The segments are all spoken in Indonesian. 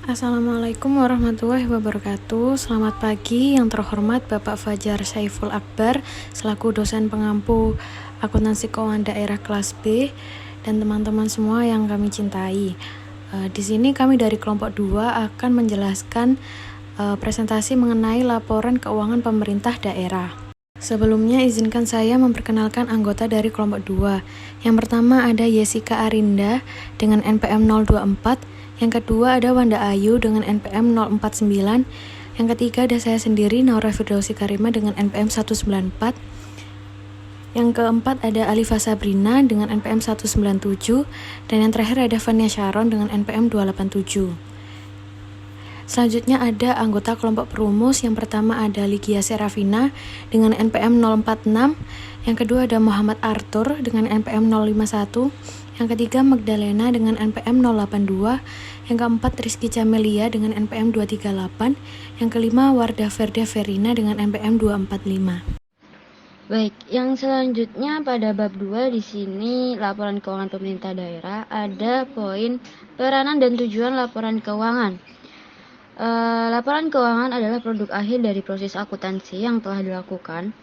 Assalamualaikum warahmatullahi wabarakatuh. Selamat pagi yang terhormat Bapak Fajar Saiful Akbar selaku dosen pengampu akuntansi keuangan daerah kelas B dan teman-teman semua yang kami cintai. Di sini kami dari kelompok 2 akan menjelaskan presentasi mengenai laporan keuangan pemerintah daerah. Sebelumnya izinkan saya memperkenalkan anggota dari kelompok 2. Yang pertama ada Yesika Arinda dengan NPM 024. Yang kedua ada Wanda Ayu dengan NPM 049. Yang ketiga ada saya sendiri Naura Firdausi Karima dengan NPM 194. Yang keempat ada Alifa Sabrina dengan NPM 197. Dan yang terakhir ada Fania Sharon dengan NPM 287. Selanjutnya ada anggota kelompok perumus. Yang pertama ada Ligia Serafina dengan NPM 046. Yang kedua ada Muhammad Arthur dengan NPM 051. Yang ketiga Magdalena dengan NPM 082. Yang keempat Rizky Camelia dengan NPM 238. Yang kelima Wardah Verda Verina dengan NPM 245. Baik, yang selanjutnya pada bab 2 di sini laporan keuangan pemerintah daerah ada poin peranan dan tujuan laporan keuangan. Laporan keuangan adalah produk akhir dari proses akuntansi yang telah dilakukan.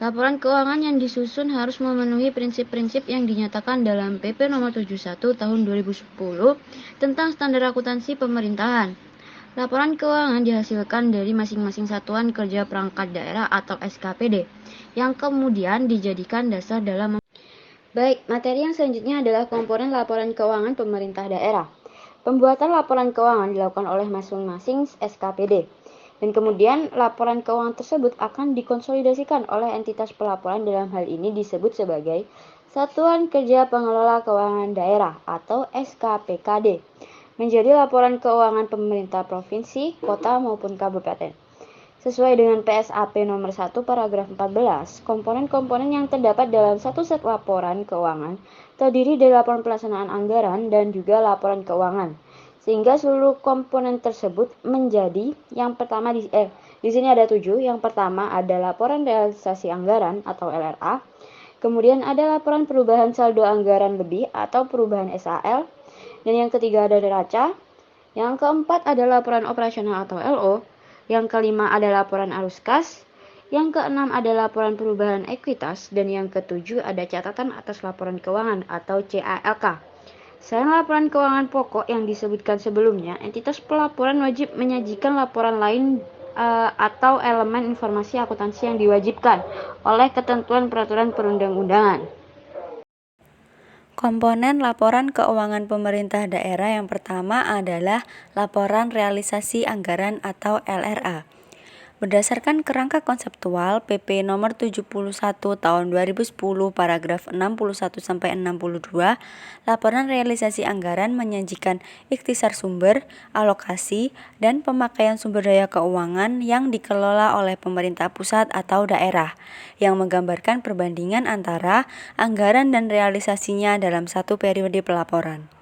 Laporan keuangan yang disusun harus memenuhi prinsip-prinsip yang dinyatakan dalam PP Nomor 71 Tahun 2010 tentang standar akuntansi pemerintahan. Laporan keuangan dihasilkan dari masing-masing satuan kerja perangkat daerah atau SKPD, yang kemudian dijadikan dasar dalam. Baik, materi yang selanjutnya adalah komponen laporan keuangan pemerintah daerah. Pembuatan laporan keuangan dilakukan oleh masing-masing SKPD. Dan kemudian laporan keuangan tersebut akan dikonsolidasikan oleh entitas pelaporan, dalam hal ini disebut sebagai Satuan Kerja Pengelola Keuangan Daerah atau SKPKD, menjadi laporan keuangan pemerintah provinsi, kota maupun kabupaten. Sesuai dengan PSAP nomor 1 paragraf 14, komponen-komponen yang terdapat dalam satu set laporan keuangan terdiri dari laporan pelaksanaan anggaran dan juga laporan keuangan. Sehingga seluruh komponen tersebut menjadi yang pertama di sini ada 7. Yang pertama ada laporan realisasi anggaran atau LRA. Kemudian ada laporan perubahan saldo anggaran lebih atau perubahan SAL. Dan yang ketiga ada neraca. Yang keempat ada laporan operasional atau LO. Yang kelima ada laporan arus kas. Yang keenam ada laporan perubahan ekuitas. Dan yang ketujuh ada catatan atas laporan keuangan atau CALK. Selain laporan keuangan pokok yang disebutkan sebelumnya, entitas pelaporan wajib menyajikan laporan lain atau elemen informasi akuntansi yang diwajibkan oleh ketentuan peraturan perundang-undangan. Komponen laporan keuangan pemerintah daerah yang pertama adalah laporan realisasi anggaran atau LRA. Berdasarkan kerangka konseptual PP nomor 71 tahun 2010 paragraf 61-62, laporan realisasi anggaran menyajikan ikhtisar sumber, alokasi, dan pemakaian sumber daya keuangan yang dikelola oleh pemerintah pusat atau daerah, yang menggambarkan perbandingan antara anggaran dan realisasinya dalam satu periode pelaporan.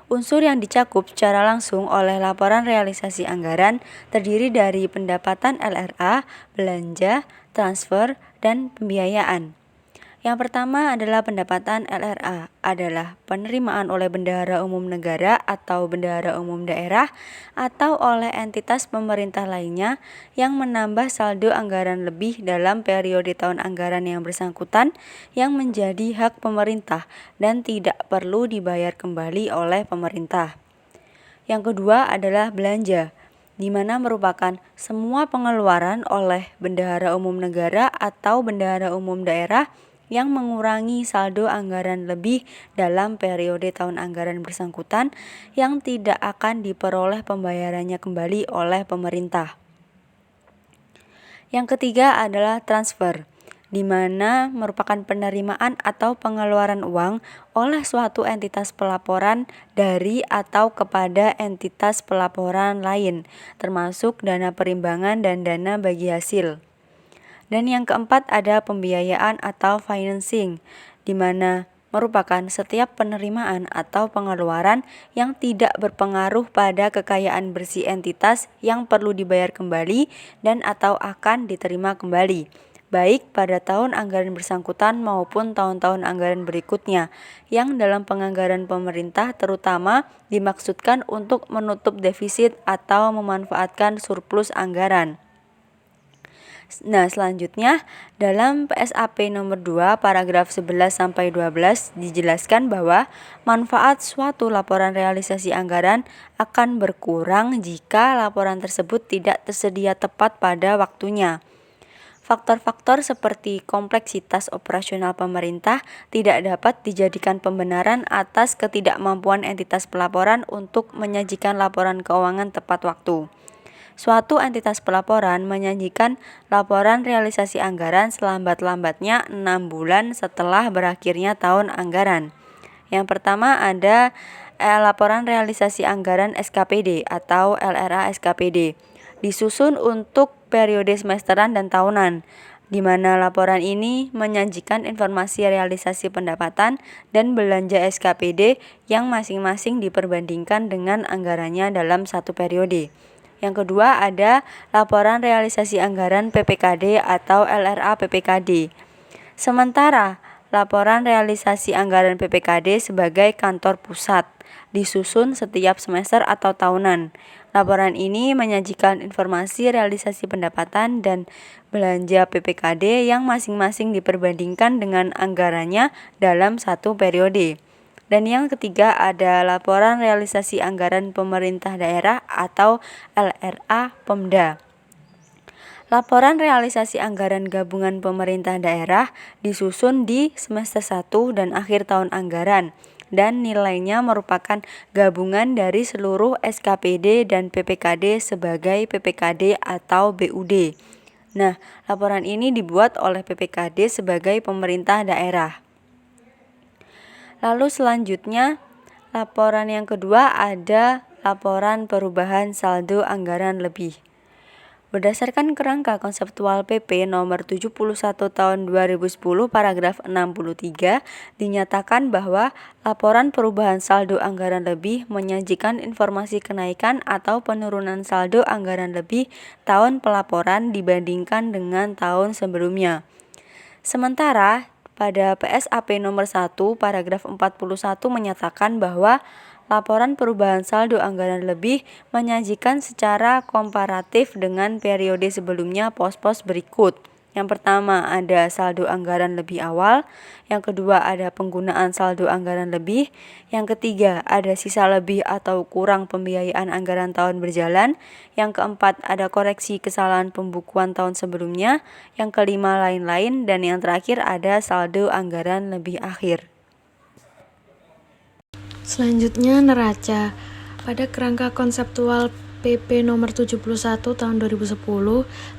Unsur yang dicakup secara langsung oleh laporan realisasi anggaran terdiri dari pendapatan LRA, belanja, transfer, dan pembiayaan. Yang pertama adalah pendapatan LRA, adalah penerimaan oleh bendahara umum negara atau bendahara umum daerah atau oleh entitas pemerintah lainnya yang menambah saldo anggaran lebih dalam periode tahun anggaran yang bersangkutan yang menjadi hak pemerintah dan tidak perlu dibayar kembali oleh pemerintah. Yang kedua adalah belanja, di mana merupakan semua pengeluaran oleh bendahara umum negara atau bendahara umum daerah yang mengurangi saldo anggaran lebih dalam periode tahun anggaran bersangkutan yang tidak akan diperoleh pembayarannya kembali oleh pemerintah. Yang ketiga adalah transfer, di mana merupakan penerimaan atau pengeluaran uang oleh suatu entitas pelaporan dari atau kepada entitas pelaporan lain, termasuk dana perimbangan dan dana bagi hasil. Dan yang keempat ada pembiayaan atau financing, di mana merupakan setiap penerimaan atau pengeluaran yang tidak berpengaruh pada kekayaan bersih entitas yang perlu dibayar kembali dan atau akan diterima kembali, baik pada tahun anggaran bersangkutan maupun tahun-tahun anggaran berikutnya, yang dalam penganggaran pemerintah terutama dimaksudkan untuk menutup defisit atau memanfaatkan surplus anggaran. Nah, selanjutnya dalam PSAP nomor 2 paragraf 11-12 dijelaskan bahwa manfaat suatu laporan realisasi anggaran akan berkurang jika laporan tersebut tidak tersedia tepat pada waktunya. Faktor-faktor seperti kompleksitas operasional pemerintah tidak dapat dijadikan pembenaran atas ketidakmampuan entitas pelaporan untuk menyajikan laporan keuangan tepat waktu. Suatu entitas pelaporan menyajikan laporan realisasi anggaran selambat-lambatnya 6 bulan setelah berakhirnya tahun anggaran. Yang pertama ada laporan realisasi anggaran SKPD atau LRA SKPD. Disusun untuk periode semesteran dan tahunan, di mana laporan ini menyajikan informasi realisasi pendapatan dan belanja SKPD yang masing-masing diperbandingkan dengan anggarannya dalam satu periode. Yang kedua ada laporan realisasi anggaran PPKD atau LRA PPKD. Sementara laporan realisasi anggaran PPKD sebagai kantor pusat disusun setiap semester atau tahunan. Laporan ini menyajikan informasi realisasi pendapatan dan belanja PPKD yang masing-masing diperbandingkan dengan anggarannya dalam satu periode. Dan yang ketiga ada laporan realisasi anggaran pemerintah daerah atau LRA Pemda. Laporan realisasi anggaran gabungan pemerintah daerah disusun di semester 1 dan akhir tahun anggaran dan nilainya merupakan gabungan dari seluruh SKPD dan PPKD sebagai PPKD atau BUD. Nah, laporan ini dibuat oleh PPKD sebagai pemerintah daerah. Lalu selanjutnya laporan yang kedua ada laporan perubahan saldo anggaran lebih. Berdasarkan kerangka konseptual PP nomor 71 tahun 2010 paragraf 63 dinyatakan bahwa laporan perubahan saldo anggaran lebih menyajikan informasi kenaikan atau penurunan saldo anggaran lebih tahun pelaporan dibandingkan dengan tahun sebelumnya. Sementara pada PSAP nomor 1 paragraf 41 menyatakan bahwa laporan perubahan saldo anggaran lebih menyajikan secara komparatif dengan periode sebelumnya pos-pos berikut. Yang pertama ada saldo anggaran lebih awal, yang kedua ada penggunaan saldo anggaran lebih, yang ketiga ada sisa lebih atau kurang pembiayaan anggaran tahun berjalan, yang keempat ada koreksi kesalahan pembukuan tahun sebelumnya, yang kelima lain-lain, dan yang terakhir ada saldo anggaran lebih akhir. Selanjutnya neraca. Pada kerangka konseptual PP nomor 71 tahun 2010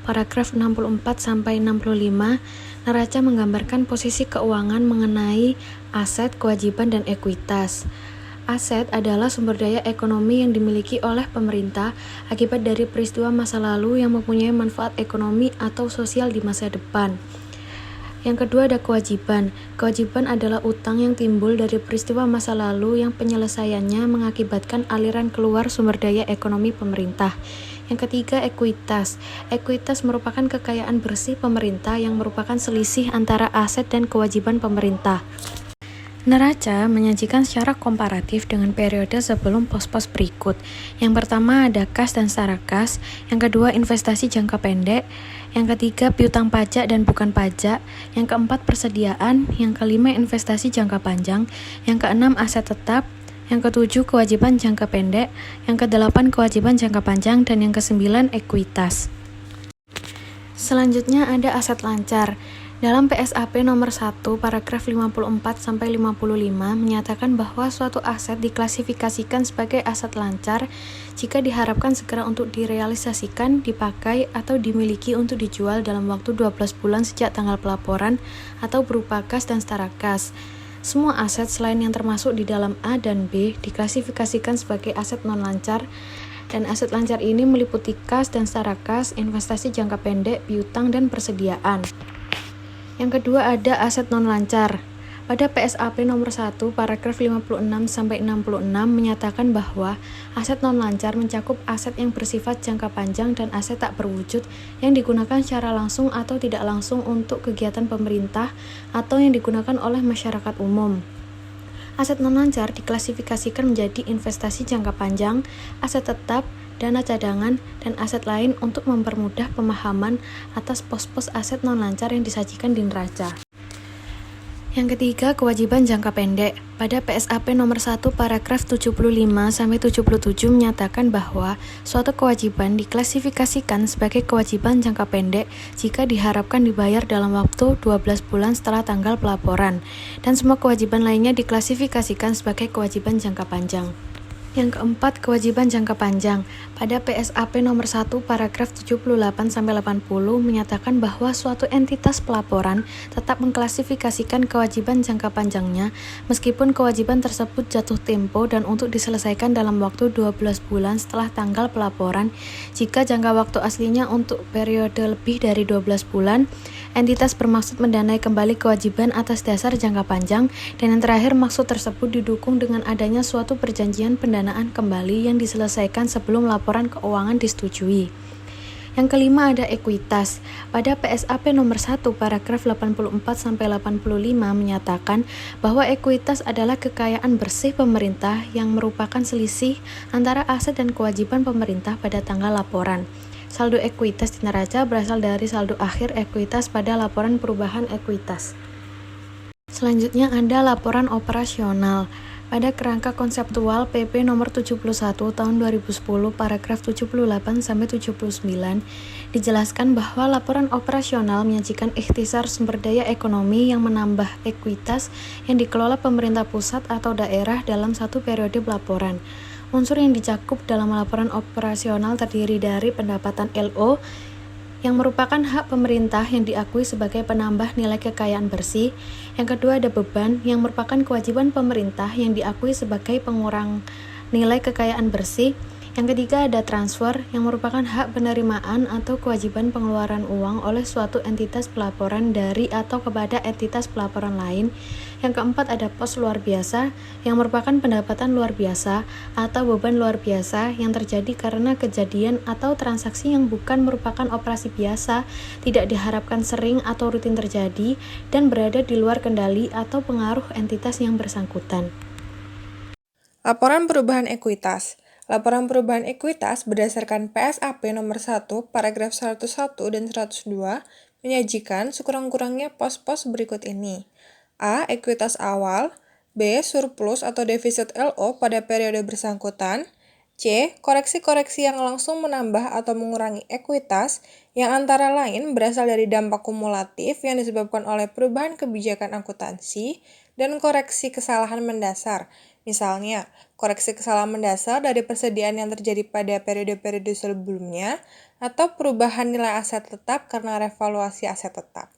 paragraf 64 sampai 65, neraca menggambarkan posisi keuangan mengenai aset, kewajiban dan ekuitas. Aset adalah sumber daya ekonomi yang dimiliki oleh pemerintah akibat dari peristiwa masa lalu yang mempunyai manfaat ekonomi atau sosial di masa depan. Yang kedua ada kewajiban. Kewajiban adalah utang yang timbul dari peristiwa masa lalu yang penyelesaiannya mengakibatkan aliran keluar sumber daya ekonomi pemerintah. Yang ketiga ekuitas. Ekuitas merupakan kekayaan bersih pemerintah yang merupakan selisih antara aset dan kewajiban pemerintah. Neraca menyajikan secara komparatif dengan periode sebelum pos-pos berikut. Yang pertama ada kas dan setara kas, yang kedua investasi jangka pendek, yang ketiga piutang pajak dan bukan pajak, yang keempat persediaan, yang kelima investasi jangka panjang, yang keenam aset tetap, yang ketujuh kewajiban jangka pendek, yang kedelapan kewajiban jangka panjang, dan yang kesembilan ekuitas. Selanjutnya ada aset lancar. Dalam PSAP nomor 1 paragraf 54 sampai 55 menyatakan bahwa suatu aset diklasifikasikan sebagai aset lancar jika diharapkan segera untuk direalisasikan, dipakai atau dimiliki untuk dijual dalam waktu 12 bulan sejak tanggal pelaporan atau berupa kas dan setara kas. Semua aset selain yang termasuk di dalam A dan B diklasifikasikan sebagai aset non lancar. Dan aset lancar ini meliputi kas dan setara kas, investasi jangka pendek, piutang dan persediaan. Yang kedua ada aset non lancar. Pada PSAP nomor 1 paragraf 56-66 menyatakan bahwa aset non-lancar mencakup aset yang bersifat jangka panjang dan aset tak berwujud yang digunakan secara langsung atau tidak langsung untuk kegiatan pemerintah atau yang digunakan oleh masyarakat umum. Aset non-lancar diklasifikasikan menjadi investasi jangka panjang, aset tetap, dana cadangan, dan aset lain untuk mempermudah pemahaman atas pos-pos aset non-lancar yang disajikan di neraca. Yang ketiga, kewajiban jangka pendek. Pada PSAP nomor 1 paragraf 75-77 menyatakan bahwa suatu kewajiban diklasifikasikan sebagai kewajiban jangka pendek jika diharapkan dibayar dalam waktu 12 bulan setelah tanggal pelaporan, dan semua kewajiban lainnya diklasifikasikan sebagai kewajiban jangka panjang. Yang keempat, kewajiban jangka panjang. Pada PSAP nomor 1 paragraf 78-80 menyatakan bahwa suatu entitas pelaporan tetap mengklasifikasikan kewajiban jangka panjangnya meskipun kewajiban tersebut jatuh tempo dan untuk diselesaikan dalam waktu 12 bulan setelah tanggal pelaporan. Jika jangka waktu aslinya untuk periode lebih dari 12 bulan, entitas bermaksud mendanai kembali kewajiban atas dasar jangka panjang, dan yang terakhir maksud tersebut didukung dengan adanya suatu perjanjian pendanaan kembali yang diselesaikan sebelum laporan keuangan disetujui. Yang kelima ada ekuitas. Pada PSAP nomor 1 paragraf 84-85 menyatakan bahwa ekuitas adalah kekayaan bersih pemerintah yang merupakan selisih antara aset dan kewajiban pemerintah pada tanggal laporan. Saldo ekuitas di neraca berasal dari saldo akhir ekuitas pada laporan perubahan ekuitas. Selanjutnya ada laporan operasional. Pada kerangka konseptual PP nomor 71 tahun 2010 paragraf 78-79 dijelaskan bahwa laporan operasional menyajikan ikhtisar sumber daya ekonomi yang menambah ekuitas yang dikelola pemerintah pusat atau daerah dalam satu periode pelaporan. Unsur yang dicakup dalam laporan operasional terdiri dari pendapatan LO yang merupakan hak pemerintah yang diakui sebagai penambah nilai kekayaan bersih. Yang kedua ada beban yang merupakan kewajiban pemerintah yang diakui sebagai pengurang nilai kekayaan bersih. Yang ketiga ada transfer yang merupakan hak penerimaan atau kewajiban pengeluaran uang oleh suatu entitas pelaporan dari atau kepada entitas pelaporan lain. Yang keempat ada pos luar biasa yang merupakan pendapatan luar biasa atau beban luar biasa yang terjadi karena kejadian atau transaksi yang bukan merupakan operasi biasa, tidak diharapkan sering atau rutin terjadi, dan berada di luar kendali atau pengaruh entitas yang bersangkutan. Laporan perubahan ekuitas. Laporan perubahan ekuitas berdasarkan PSAP nomor 1 paragraf 101 dan 102 menyajikan sekurang-kurangnya pos-pos berikut ini. A. Ekuitas awal. B. Surplus atau defisit LO pada periode bersangkutan. C. Koreksi-koreksi yang langsung menambah atau mengurangi ekuitas yang antara lain berasal dari dampak kumulatif yang disebabkan oleh perubahan kebijakan akuntansi dan koreksi kesalahan mendasar. Misalnya, koreksi kesalahan mendasar dari persediaan yang terjadi pada periode-periode sebelumnya atau perubahan nilai aset tetap karena revaluasi aset tetap.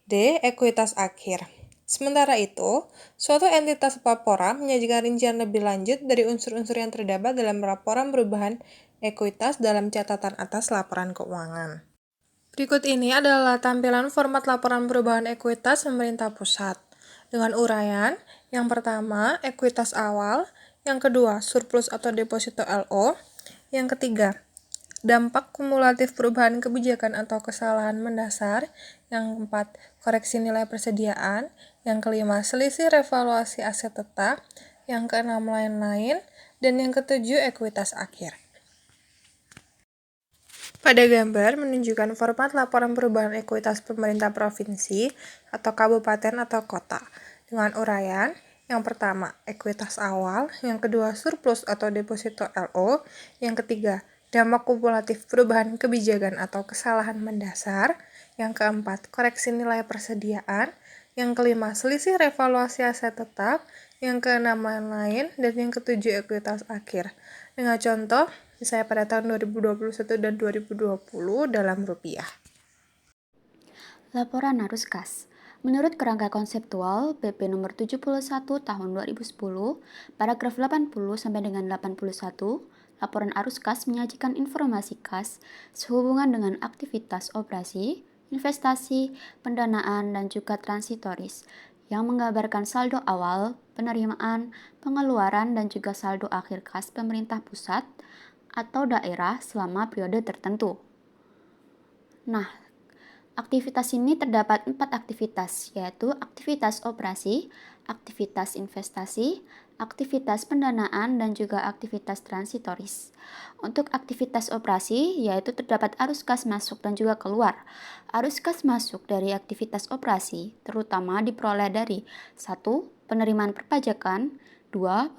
D. Ekuitas akhir. Sementara itu, suatu entitas pelaporan menyajikan rincian lebih lanjut dari unsur-unsur yang terdapat dalam laporan perubahan ekuitas dalam catatan atas laporan keuangan. Berikut ini adalah tampilan format laporan perubahan ekuitas pemerintah pusat. Dengan uraian, yang pertama, ekuitas awal, yang kedua, surplus atau deposito LO, yang ketiga, dampak kumulatif perubahan kebijakan atau kesalahan mendasar, yang keempat, koreksi nilai persediaan, yang kelima, selisih revaluasi aset tetap, yang keenam, lain-lain, dan yang ketujuh, ekuitas akhir. Pada gambar menunjukkan format laporan perubahan ekuitas pemerintah provinsi atau kabupaten atau kota. Dengan uraian, yang pertama, ekuitas awal, yang kedua, surplus atau deposito LO, yang ketiga, dampak kumulatif perubahan kebijakan atau kesalahan mendasar, yang keempat, koreksi nilai persediaan, yang kelima, selisih revaluasi aset tetap, yang keenam, lain-lain, dan yang ketujuh, ekuitas akhir. Dengan contoh, misalnya pada tahun 2021 dan 2020 dalam rupiah. Laporan arus kas. Menurut kerangka konseptual PP nomor 71 tahun 2010, paragraf 80 sampai dengan 81, laporan arus kas menyajikan informasi kas sehubungan dengan aktivitas operasi, investasi, pendanaan, dan juga transitoris yang menggambarkan saldo awal, penerimaan, pengeluaran, dan juga saldo akhir kas pemerintah pusat atau daerah selama periode tertentu. Nah, aktivitas ini terdapat 4 aktivitas, yaitu aktivitas operasi, aktivitas investasi, aktivitas pendanaan, dan juga aktivitas transitoris. Untuk aktivitas operasi, yaitu terdapat arus kas masuk dan juga keluar. Arus kas masuk dari aktivitas operasi terutama diperoleh dari 1. Penerimaan perpajakan, 2.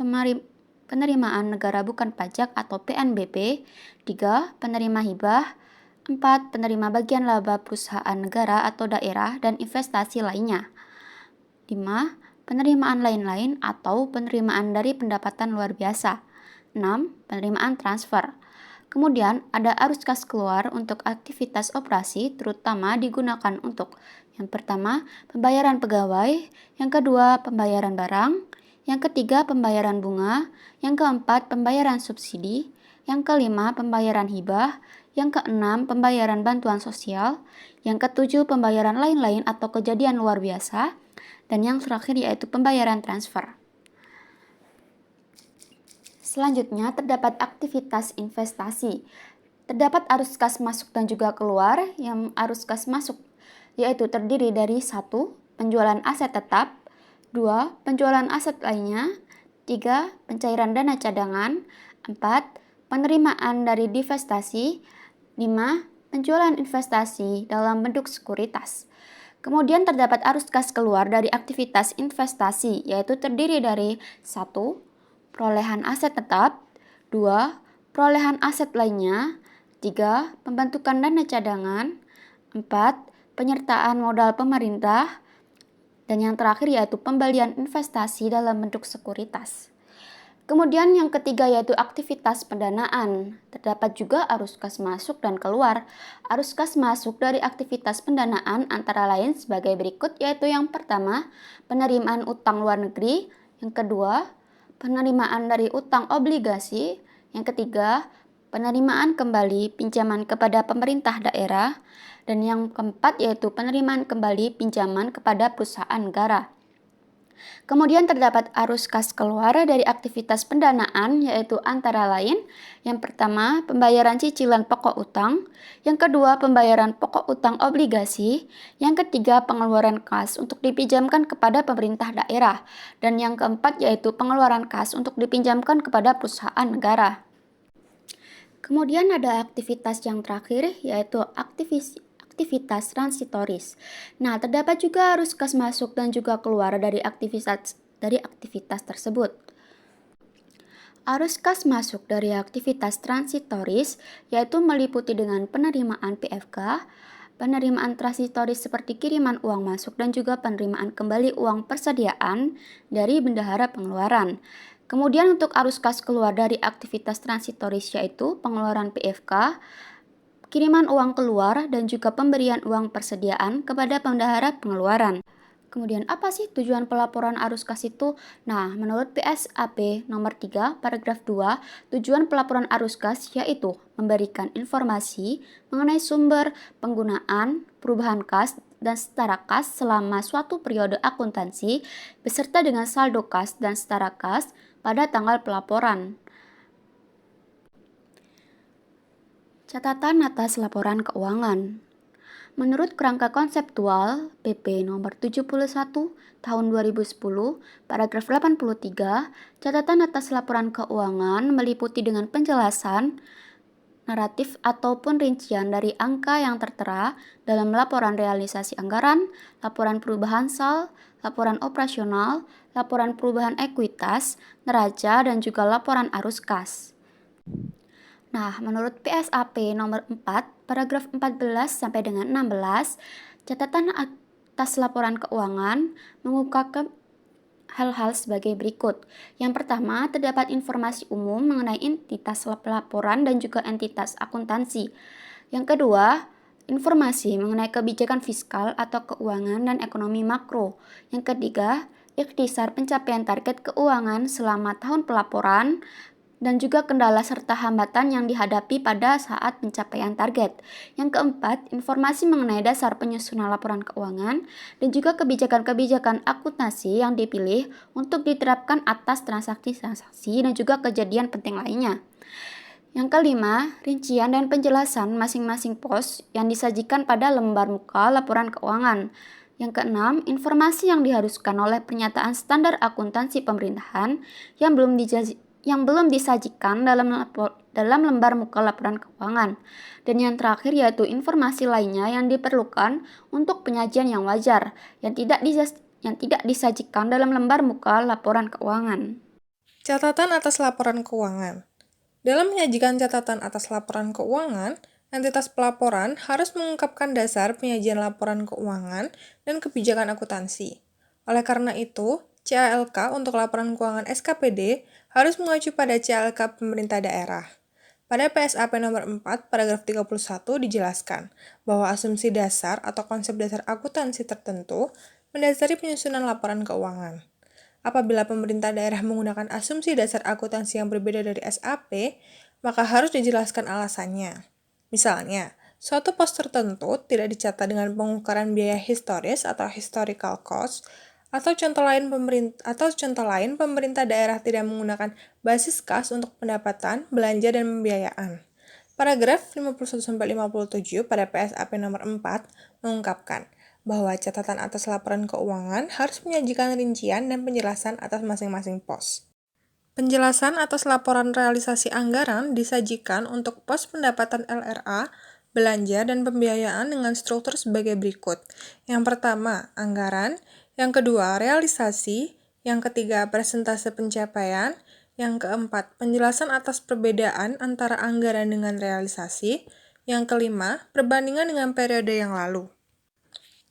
Penerimaan negara bukan pajak atau PNBP, 3. Penerima hibah, 4. Penerima bagian laba perusahaan negara atau daerah dan investasi lainnya. 5. Penerimaan lain-lain atau penerimaan dari pendapatan luar biasa. 6. Penerimaan transfer. Kemudian ada arus kas keluar untuk aktivitas operasi terutama digunakan untuk yang pertama, pembayaran pegawai, yang kedua, pembayaran barang, yang ketiga, pembayaran bunga, yang keempat, pembayaran subsidi, yang kelima, pembayaran hibah, yang keenam, pembayaran bantuan sosial, yang ketujuh, pembayaran lain-lain atau kejadian luar biasa, dan yang terakhir yaitu pembayaran transfer. Selanjutnya terdapat aktivitas investasi. Terdapat arus kas masuk dan juga keluar. Yang arus kas masuk yaitu terdiri dari 1. Penjualan aset tetap, 2. Penjualan aset lainnya, 3. Pencairan dana cadangan, 4. Penerimaan dari divestasi, 5. Penjualan investasi dalam bentuk sekuritas. Kemudian terdapat arus kas keluar dari aktivitas investasi, yaitu terdiri dari 1. Perolehan aset tetap, 2. Perolehan aset lainnya, 3. Pembentukan dana cadangan, 4. Penyertaan modal pemerintah, dan yang terakhir yaitu pembelian investasi dalam bentuk sekuritas. Kemudian yang ketiga yaitu aktivitas pendanaan. Terdapat juga arus kas masuk dan keluar. Arus kas masuk dari aktivitas pendanaan antara lain sebagai berikut, yaitu yang pertama, penerimaan utang luar negeri, yang kedua, penerimaan dari utang obligasi, yang ketiga, penerimaan kembali pinjaman kepada pemerintah daerah, dan yang keempat yaitu penerimaan kembali pinjaman kepada perusahaan negara. Kemudian terdapat arus kas keluar dari aktivitas pendanaan yaitu antara lain yang pertama pembayaran cicilan pokok utang, yang kedua pembayaran pokok utang obligasi, yang ketiga pengeluaran kas untuk dipinjamkan kepada pemerintah daerah, dan yang keempat yaitu pengeluaran kas untuk dipinjamkan kepada perusahaan negara. Kemudian ada aktivitas yang terakhir yaitu aktivitas transitoris. Nah, terdapat juga arus kas masuk dan juga keluar dari aktivitas tersebut. Arus kas masuk dari aktivitas transitoris yaitu meliputi dengan penerimaan PFK, penerimaan transitoris seperti kiriman uang masuk dan juga penerimaan kembali uang persediaan dari bendahara pengeluaran. Kemudian untuk arus kas keluar dari aktivitas transitoris yaitu pengeluaran PFK, kiriman uang keluar, dan juga pemberian uang persediaan kepada bendahara pengeluaran. Kemudian apa sih tujuan pelaporan arus kas itu? Nah, menurut PSAP nomor 3 paragraf 2, tujuan pelaporan arus kas yaitu memberikan informasi mengenai sumber, penggunaan, perubahan kas, dan setara kas selama suatu periode akuntansi beserta dengan saldo kas dan setara kas pada tanggal pelaporan. Catatan atas laporan keuangan. Menurut kerangka konseptual PP nomor 71 tahun 2010, paragraf 83, catatan atas laporan keuangan meliputi dengan penjelasan, naratif ataupun rincian dari angka yang tertera dalam laporan realisasi anggaran, laporan perubahan SAL, laporan operasional, laporan perubahan ekuitas, neraca, dan juga laporan arus kas. Nah, menurut PSAP nomor 4, paragraf 14 sampai dengan 16, catatan atas laporan keuangan mengungkapkan hal-hal sebagai berikut. Yang pertama, terdapat informasi umum mengenai entitas pelaporan dan juga entitas akuntansi. Yang kedua, informasi mengenai kebijakan fiskal atau keuangan dan ekonomi makro. Yang ketiga, ikhtisar pencapaian target keuangan selama tahun pelaporan. dan juga kendala serta hambatan yang dihadapi pada saat pencapaian target. Yang keempat, informasi mengenai dasar penyusunan laporan keuangan dan juga kebijakan-kebijakan akuntansi yang dipilih untuk diterapkan atas transaksi-transaksi dan juga kejadian penting lainnya. Yang kelima, rincian dan penjelasan masing-masing pos yang disajikan pada lembar muka laporan keuangan. Yang keenam, informasi yang diharuskan oleh pernyataan standar akuntansi pemerintahan yang belum disajikan dalam lembar muka laporan keuangan. Dan yang terakhir yaitu informasi lainnya yang diperlukan untuk penyajian yang wajar, yang tidak disajikan dalam lembar muka laporan keuangan. Catatan atas laporan keuangan. Dalam menyajikan catatan atas laporan keuangan, entitas pelaporan harus mengungkapkan dasar penyajian laporan keuangan dan kebijakan akuntansi. Oleh karena itu, CALK untuk laporan keuangan SKPD harus mengacu pada CALK pemerintah daerah. Pada PSAP nomor 4, paragraf 31 dijelaskan bahwa asumsi dasar atau konsep dasar akuntansi tertentu mendasari penyusunan laporan keuangan. Apabila pemerintah daerah menggunakan asumsi dasar akuntansi yang berbeda dari SAP, maka harus dijelaskan alasannya. Misalnya, suatu pos tertentu tidak dicatat dengan pengukuran biaya historis atau historical cost, atau contoh lain pemerintah daerah tidak menggunakan basis kas untuk pendapatan, belanja, dan pembiayaan. Paragraf 51-57 pada PSAP nomor 4 mengungkapkan bahwa catatan atas laporan keuangan harus menyajikan rincian dan penjelasan atas masing-masing pos. Penjelasan atas laporan realisasi anggaran disajikan untuk pos pendapatan LRA, belanja, dan pembiayaan dengan struktur sebagai berikut. Yang pertama, anggaran. Yang kedua, realisasi. Yang ketiga, persentase pencapaian. Yang keempat, penjelasan atas perbedaan antara anggaran dengan realisasi. Yang kelima, perbandingan dengan periode yang lalu.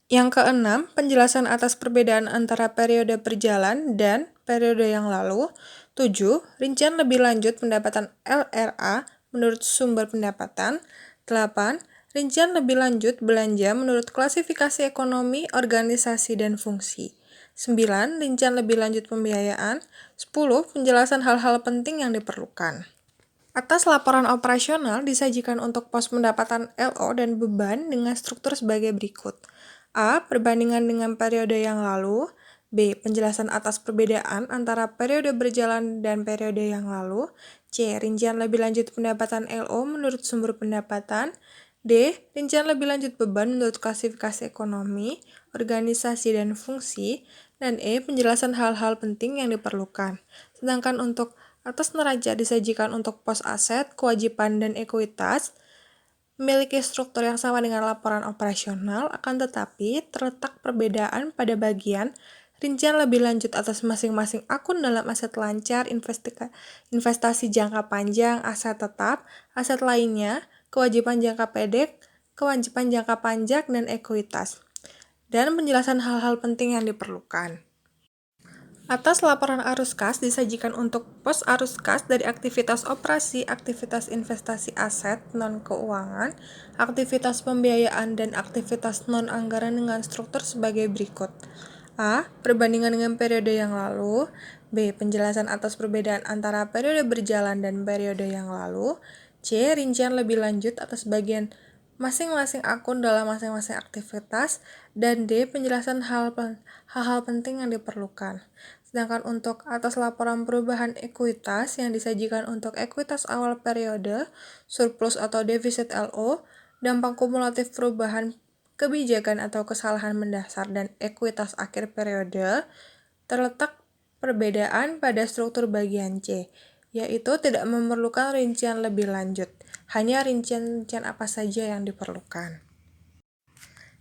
Yang keenam, penjelasan atas perbedaan antara periode berjalan dan periode yang lalu. 7. Rincian lebih lanjut pendapatan LRA menurut sumber pendapatan. 8. Rincian lebih lanjut belanja menurut klasifikasi ekonomi, organisasi, dan fungsi. 9. Rincian lebih lanjut pembiayaan. 10. Penjelasan hal-hal penting yang diperlukan. Atas laporan operasional disajikan untuk pos pendapatan LO dan beban dengan struktur sebagai berikut. A. Perbandingan dengan periode yang lalu. B. Penjelasan atas perbedaan antara periode berjalan dan periode yang lalu. C. Rincian lebih lanjut pendapatan LO menurut sumber pendapatan. D. Rincian lebih lanjut beban menurut klasifikasi ekonomi, organisasi, dan fungsi. Dan E. Penjelasan hal-hal penting yang diperlukan. Sedangkan untuk atas neraca disajikan untuk pos aset, kewajiban, dan ekuitas, memiliki struktur yang sama dengan laporan operasional, akan tetapi terletak perbedaan pada bagian rincian lebih lanjut atas masing-masing akun dalam aset lancar, investasi jangka panjang, aset tetap, aset lainnya, kewajiban jangka pendek, kewajiban jangka panjang, dan ekuitas. Dan penjelasan hal-hal penting yang diperlukan. Atas laporan arus kas disajikan untuk pos arus kas dari aktivitas operasi, aktivitas investasi aset non-keuangan, aktivitas pembiayaan, dan aktivitas non-anggaran dengan struktur sebagai berikut. A. Perbandingan dengan periode yang lalu. B. Penjelasan atas perbedaan antara periode berjalan dan periode yang lalu. C. Rincian lebih lanjut atas bagian masing-masing akun dalam masing-masing aktivitas. Dan D. Penjelasan hal-hal penting yang diperlukan. Sedangkan untuk atas laporan perubahan ekuitas yang disajikan untuk ekuitas awal periode, surplus atau defisit LO, dampak kumulatif perubahan kebijakan atau kesalahan mendasar, dan ekuitas akhir periode, terletak perbedaan pada struktur bagian C, yaitu tidak memerlukan rincian lebih lanjut, hanya rincian apa saja yang diperlukan.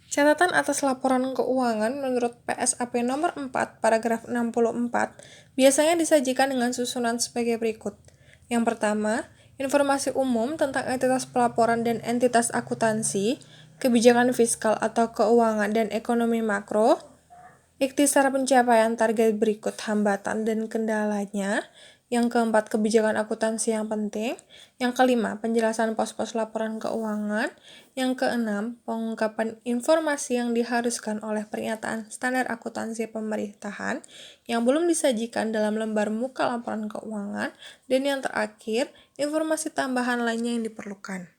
Catatan atas laporan keuangan menurut PSAP nomor 4, paragraf 64, biasanya disajikan dengan susunan sebagai berikut. Yang pertama, informasi umum tentang entitas pelaporan dan entitas akuntansi, kebijakan fiskal atau keuangan dan ekonomi makro, ikhtisar pencapaian target berikut hambatan dan kendalanya. Yang keempat, kebijakan akuntansi yang penting. Yang kelima, penjelasan pos-pos laporan keuangan. Yang keenam, pengungkapan informasi yang diharuskan oleh pernyataan standar akuntansi pemerintahan yang belum disajikan dalam lembar muka laporan keuangan. Dan yang terakhir, informasi tambahan lainnya yang diperlukan.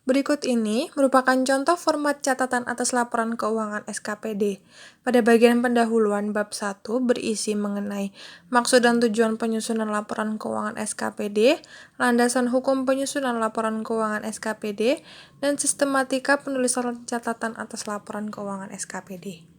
Berikut ini merupakan contoh format catatan atas laporan keuangan SKPD. Pada bagian pendahuluan bab 1 berisi mengenai maksud dan tujuan penyusunan laporan keuangan SKPD, landasan hukum penyusunan laporan keuangan SKPD, dan sistematika penulisan catatan atas laporan keuangan SKPD.